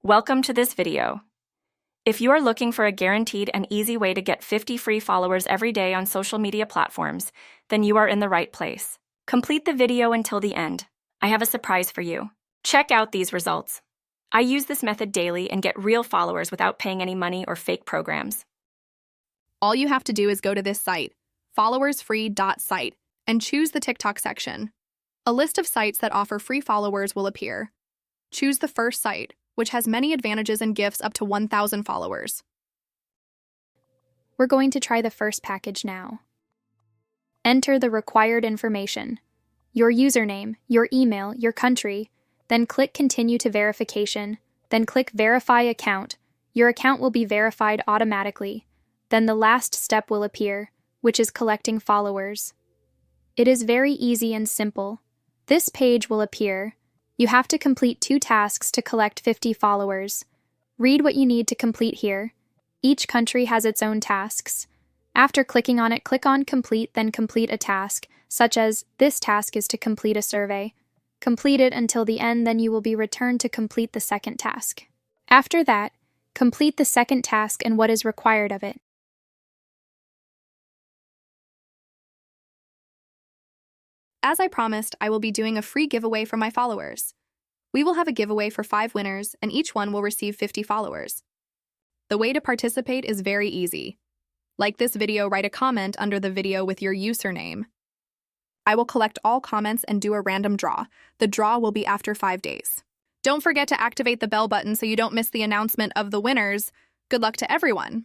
Welcome to this video. If you are looking for a guaranteed and easy way to get 50 free followers every day on social media platforms, then you are in the right place. Complete the video until the end. I have a surprise for you. Check out these results. I use this method daily and get real followers without paying any money or fake programs. All you have to do is go to this site, followersfree.site, and choose the TikTok section. A list of sites that offer free followers will appear. Choose the first site, which has many advantages and gifts up to 1,000 followers. We're going to try the first package now. Enter the required information: your username, your email, your country, then click Continue to Verification, then click Verify Account. Your account will be verified automatically. Then the last step will appear, which is collecting followers. It is very easy and simple. This page will appear. You have to complete 2 tasks to collect 50 followers. Read what you need to complete here. Each country has its own tasks. After clicking on it, click on Complete, then complete a task, such as this task is to complete a survey. Complete it until the end, then you will be returned to complete the second task. After that, complete the second task and what is required of it. As I promised, I will be doing a free giveaway for my followers. We will have a giveaway for 5 winners, and each one will receive 50 followers. The way to participate is very easy. Like this video, write a comment under the video with your username. I will collect all comments and do a random draw. The draw will be after 5 days. Don't forget to activate the bell button so you don't miss the announcement of the winners. Good luck to everyone!